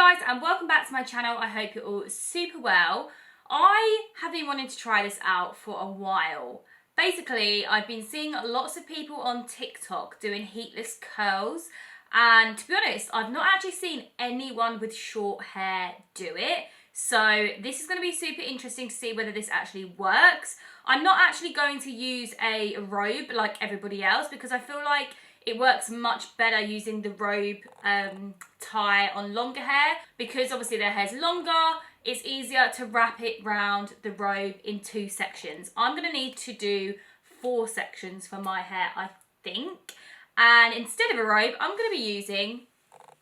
guys, and welcome back to my channel. I hope you're all super well. I have been wanting to try this out for a while. Basically, I've been seeing lots of people on TikTok doing heatless curls, and to be honest, I've not actually seen anyone with short hair do it. So this is going to be super interesting to see whether this actually works. I'm not actually going to use a robe like everybody else because I feel like it works much better using the robe tie on longer hair, because obviously their hair's longer. It's easier to wrap it round the robe in 2 sections. I'm going to need to do 4 sections for my hair, I think. And instead of a robe, I'm going to be using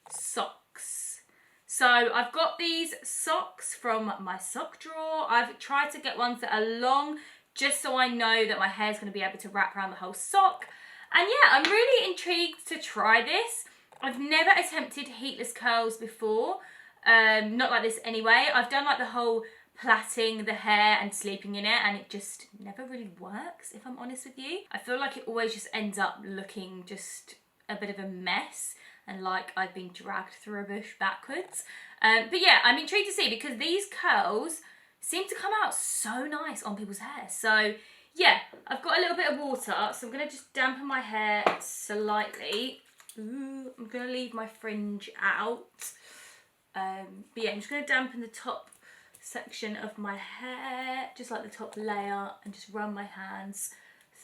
socks. So I've got these socks from my sock drawer. I've tried to get ones that are long just so I know that my hair's going to be able to wrap around the whole sock. And yeah, I'm really intrigued to try this. I've never attempted heatless curls before. Not like this anyway. I've done like the whole plaiting the hair and sleeping in it, and it just never really works, if I'm honest with you. I feel like it always just ends up looking just a bit of a mess and like I've been dragged through a bush backwards. But yeah, I'm intrigued to see because these curls seem to come out so nice on people's hair. So yeah, I've got a little bit of water, so I'm going to just dampen my hair slightly. Ooh, I'm going to leave my fringe out. But yeah, I'm just going to dampen the top section of my hair, just like the top layer, and just run my hands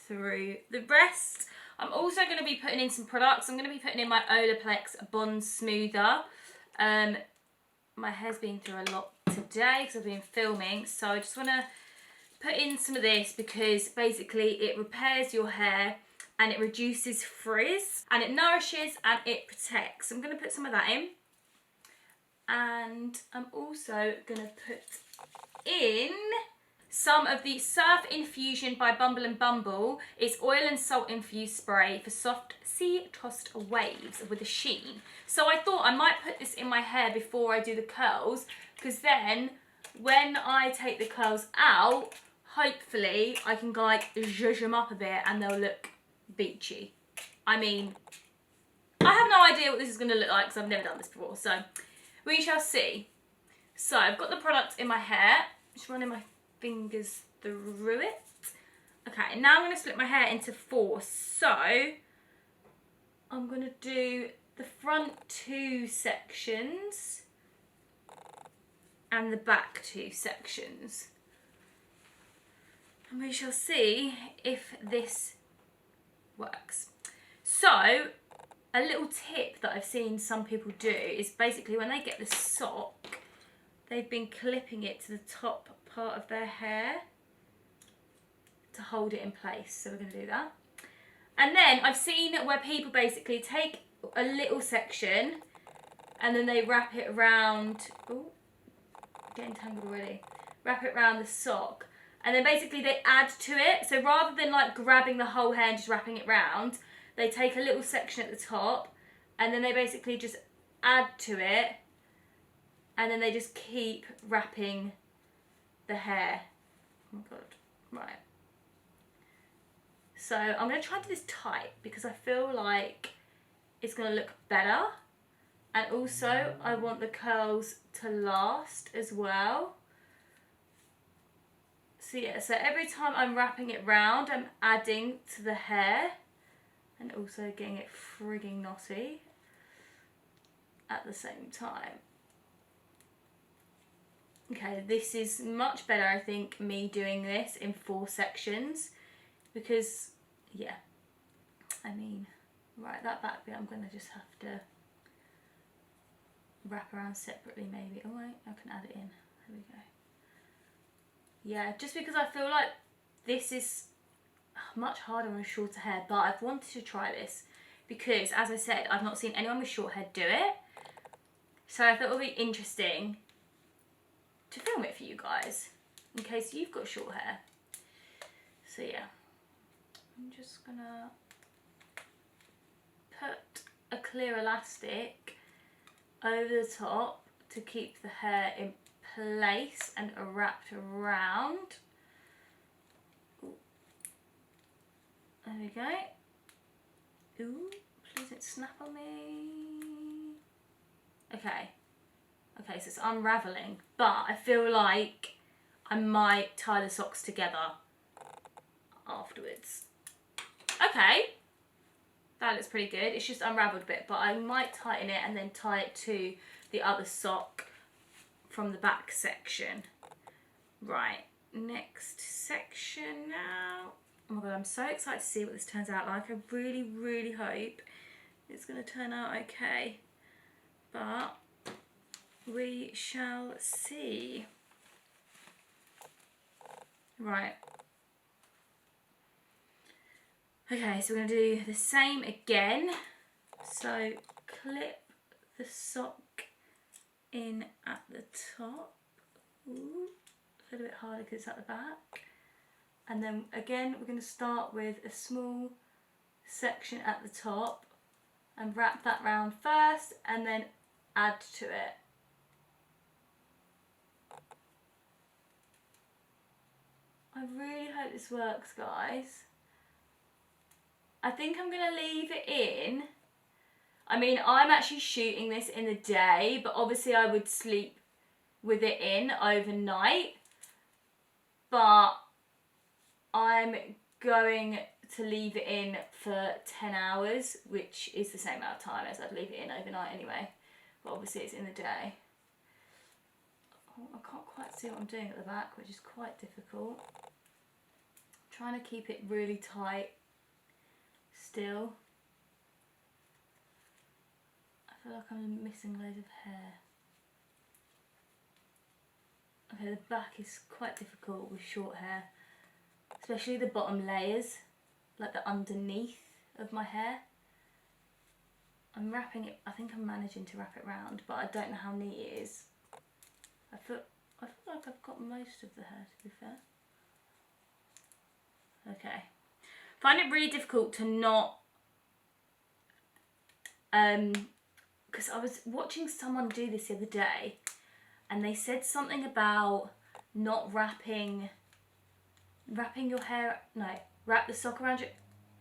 through the rest. I'm also going to be putting in some products. I'm going to be putting in my Olaplex Bond Smoother. My hair's been through a lot today because I've been filming, so I just want to put in some of this because basically it repairs your hair and it reduces frizz and it nourishes and it protects. So I'm going to put some of that in, and I'm also going to put in some of the Surf Infusion by Bumble and Bumble. It's oil and salt infused spray for soft sea tossed waves with a sheen. So I thought I might put this in my hair before I do the curls, because then when I take the curls out, hopefully I can like zhuzh them up a bit and they'll look beachy. I mean, I have no idea what this is going to look like because I've never done this before, so we shall see. So I've got the product in my hair, just running my fingers through it. Okay, now I'm going to split my hair into 4. So I'm going to do the front 2 sections and the back 2 sections. And we shall see if this works. So, a little tip that I've seen some people do is basically when they get the sock, they've been clipping it to the top part of their hair to hold it in place. So we're going to do that. And then I've seen where people basically take a little section and then they wrap it around, oh, getting tangled already, wrap it around the sock. And then basically they add to it. So rather than like grabbing the whole hair and just wrapping it round, they take a little section at the top and then they basically just add to it, and then they just keep wrapping the hair. Oh my god. Right. So I'm going to try to do this tight because I feel like it's going to look better. And also I want the curls to last as well. So yeah, so every time I'm wrapping it round, I'm adding to the hair and also getting it frigging knotty at the same time. Okay, this is much better, I think, me doing this in 4 sections because, yeah, I mean, right, that back bit I'm going to just have to wrap around separately maybe. Oh wait, I can add it in. There we go. Yeah, just because I feel like this is much harder on shorter hair, but I've wanted to try this because, as I said, I've not seen anyone with short hair do it. So I thought it would be interesting to film it for you guys in case you've got short hair. So yeah, I'm just gonna put a clear elastic over the top to keep the hair in place and wrapped around. Ooh. There we go. Ooh, please don't snap on me. Okay, Okay, so it's unraveling, but I feel like I might tie the socks together afterwards. Okay, that looks pretty good. It's just unraveled a bit, but I might tighten it and then tie it to the other sock from the back section. Right, next section now. Oh my god, I'm so excited to see what this turns out like. I really, really hope it's going to turn out okay. But we shall see. Right. Okay, so we're going to do the same again. So clip the sock in at the top. Ooh, a little bit harder because it's at the back. And then again, we're going to start with a small section at the top and wrap that round first and then add to it. I really hope this works, guys. I think I'm going to leave it in. I mean, I'm actually shooting this in the day, but obviously I would sleep with it in overnight. But I'm going to leave it in for 10 hours, which is the same amount of time as I'd leave it in overnight anyway. But obviously it's in the day. Oh, I can't quite see what I'm doing at the back, which is quite difficult. I'm trying to keep it really tight still. I feel like I'm missing loads of hair. Okay, the back is quite difficult with short hair, especially the bottom layers, like the underneath of my hair. I'm wrapping it, I think I'm managing to wrap it round, but I don't know how neat it is. I feel like I've got most of the hair, to be fair. Okay. Find it really difficult to not, because I was watching someone do this the other day, and they said something about not wrapping your hair, no, wrap the sock around your,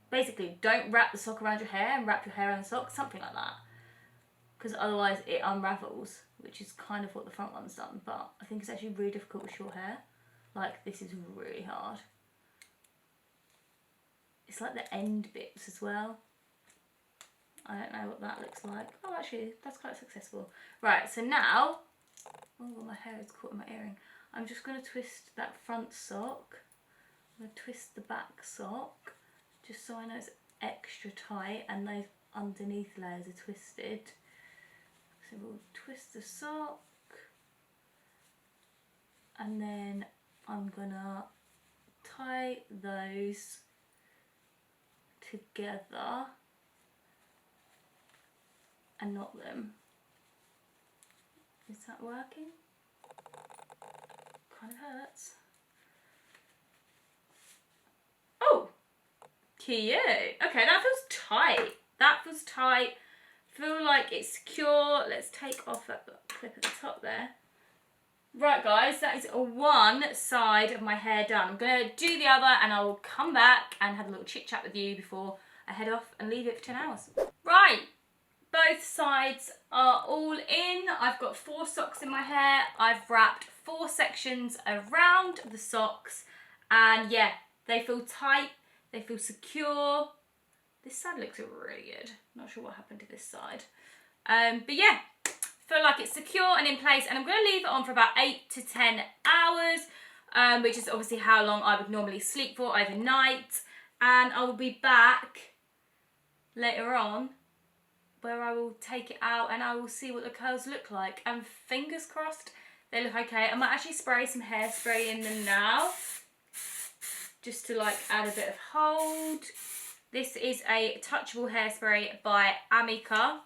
basically don't wrap the sock around your hair and wrap your hair around the sock, something like that. Because otherwise it unravels, which is kind of what the front one's done, but I think it's actually really difficult with short hair. Like, this is really hard. It's like the end bits as well. I don't know what that looks like. Oh, actually, that's quite successful. Right, so now, oh, my hair is caught in my earring. I'm just going to twist that front sock. I'm going to twist the back sock, just so I know it's extra tight and those underneath layers are twisted. So we'll twist the sock, and then I'm going to tie those together and knot them. Is that working? Kind of hurts. Oh, cute. Okay, that feels tight. That feels tight. Feel like it's secure. Let's take off that clip at the top there. Right, guys, that is one side of my hair done. I'm going to do the other and I'll come back and have a little chit chat with you before I head off and leave it for 10 hours. Right, both sides are all in. I've got 4 socks in my hair. I've wrapped 4 sections around the socks, and yeah, they feel tight, they feel secure. This side looks really good. Not sure what happened to this side. But yeah, feel like it's secure and in place, and I'm going to leave it on for about 8 to 10 hours, which is obviously how long I would normally sleep for overnight. And I will be back later on where I will take it out and I will see what the curls look like. And fingers crossed they look okay. I might actually spray some hairspray in them now, just to like add a bit of hold. This is a touchable hairspray by Amica.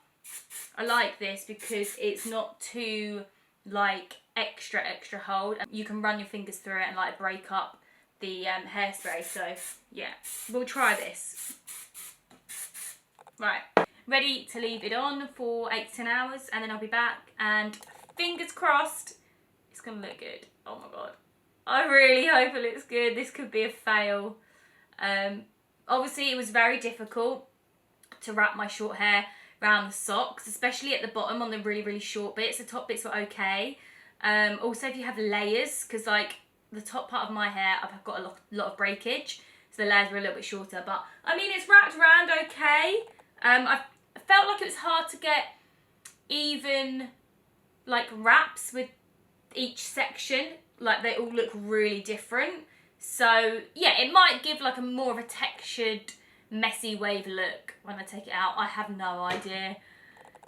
I like this because it's not too like extra hold. You can run your fingers through it and like break up the hairspray. So yeah, we'll try this. Right, ready to leave it on for 8 to 10 hours, and then I'll be back, and fingers crossed it's gonna look good. Oh my god, I really hope it looks good. This could be a fail. Obviously it was very difficult to wrap my short hair around the socks, especially at the bottom on the really short bits. The top bits were okay. Also, if you have layers, because like the top part of my hair, I've got a lot of breakage, so the layers were a little bit shorter. But I mean, it's wrapped around okay. I felt like it was hard to get even like wraps with each section. Like they all look really different. So yeah, it might give like a more of a textured, messy wave look when I take it out. I have no idea.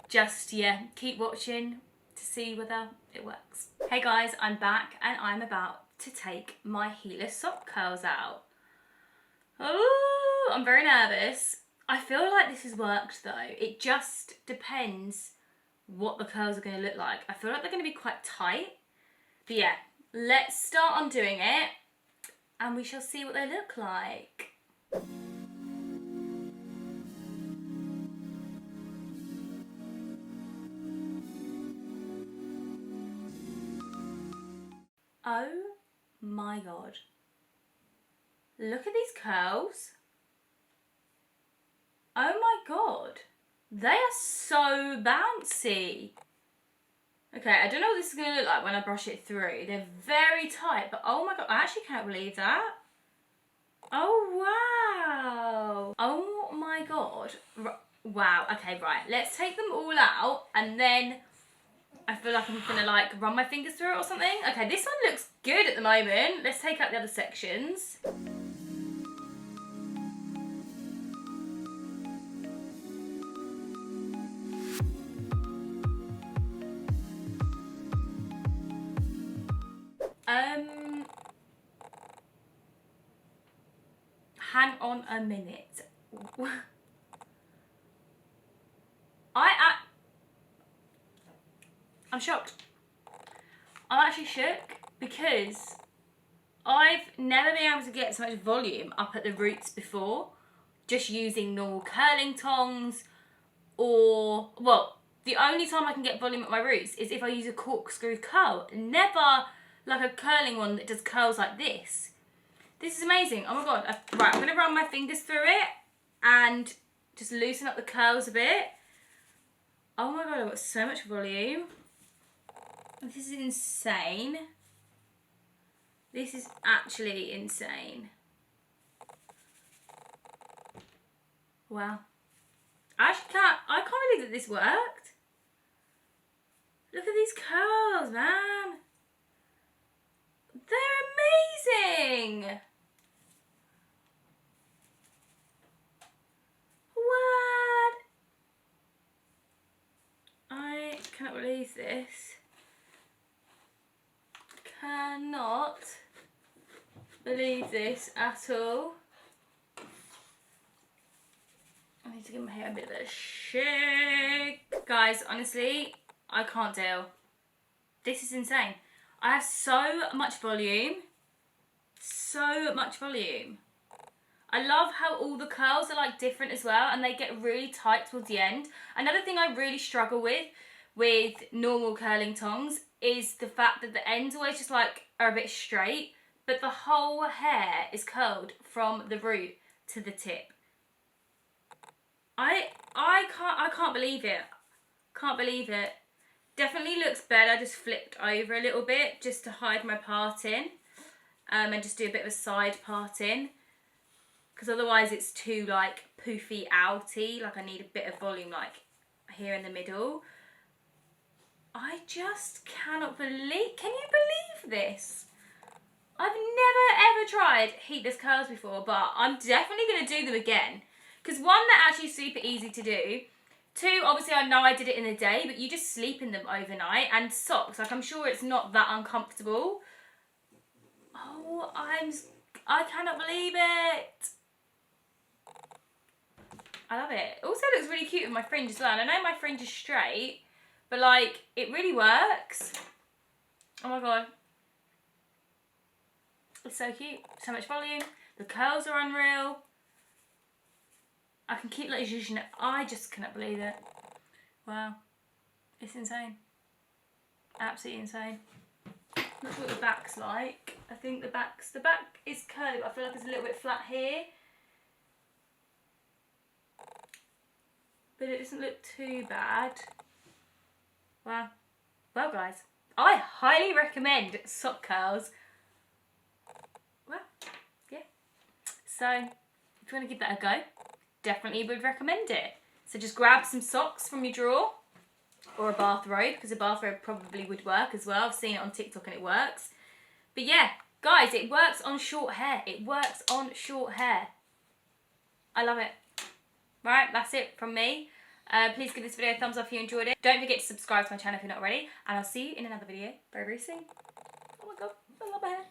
Just yeah, keep watching to see whether it works. Hey guys, I'm back and I'm about to take my Heatless sock curls out. Oh, I'm very nervous. I feel like this has worked though. It just depends what the curls are going to look like. I feel like they're going to be quite tight. But yeah, let's start on doing it and we shall see what they look like. Oh my god. Look at these curls. Oh my god. They are so bouncy. Okay, I don't know what this is going to look like when I brush it through. They're very tight, but oh my god, I actually can't believe that. Oh wow. Oh my god. Wow, okay, right. Let's take them all out and then I feel like I'm going to like run my fingers through it or something. Okay, this one looks good at the moment. Let's take out the other sections. Hang on a minute. I'm shocked. I'm actually shook because I've never been able to get so much volume up at the roots before, just using normal curling tongs or, well, the only time I can get volume at my roots is if I use a corkscrew curl, never like a curling one that does curls like this. This is amazing. Oh my god. Right, I'm going to run my fingers through it and just loosen up the curls a bit. Oh my god, I've got so much volume. This is insane. This is actually insane. Wow. I can't believe that this worked. Look at these curls, man. They're amazing. What? I cannot believe this. Cannot believe this at all. I need to give my hair a bit of a shake. Guys, honestly, I can't deal. This is insane. I have so much volume. So much volume. I love how all the curls are like different as well and they get really tight towards the end. Another thing I really struggle with normal curling tongs is the fact that the ends always just like are a bit straight, but the whole hair is curled from the root to the tip. I can't believe it. Can't believe it. Definitely looks better just flipped over a little bit just to hide my parting and just do a bit of a side parting because otherwise it's too like poofy outy. Like I need a bit of volume like here in the middle. I just cannot believe, can you believe this? I've never ever tried heatless curls before, but I'm definitely going to do them again. Because one, they're actually super easy to do. Two, obviously I know I did it in the day, but you just sleep in them overnight. And socks, like I'm sure it's not that uncomfortable. Oh, I cannot believe it. I love it. Also looks really cute with my fringe as well. And I know my fringe is straight, but like, it really works. Oh my god. It's so cute. So much volume. The curls are unreal. I can keep like zhuzhing it. I just cannot believe it. Wow. It's insane. Absolutely insane. Not sure what the back's like. I think the back is curly, but I feel like it's a little bit flat here. but it doesn't look too bad. Well guys, I highly recommend sock curls. Well, yeah. So if you want to give that a go, definitely would recommend it. So just grab some socks from your drawer, or a bathrobe, because a bathrobe probably would work as well. I've seen it on TikTok and it works. But yeah, guys, it works on short hair. It works on short hair. I love it. Right, that's it from me. Please give this video a thumbs up if you enjoyed it. Don't forget to subscribe to my channel if you're not already. And I'll see you in another video very, very soon. Oh my god, I love my hair.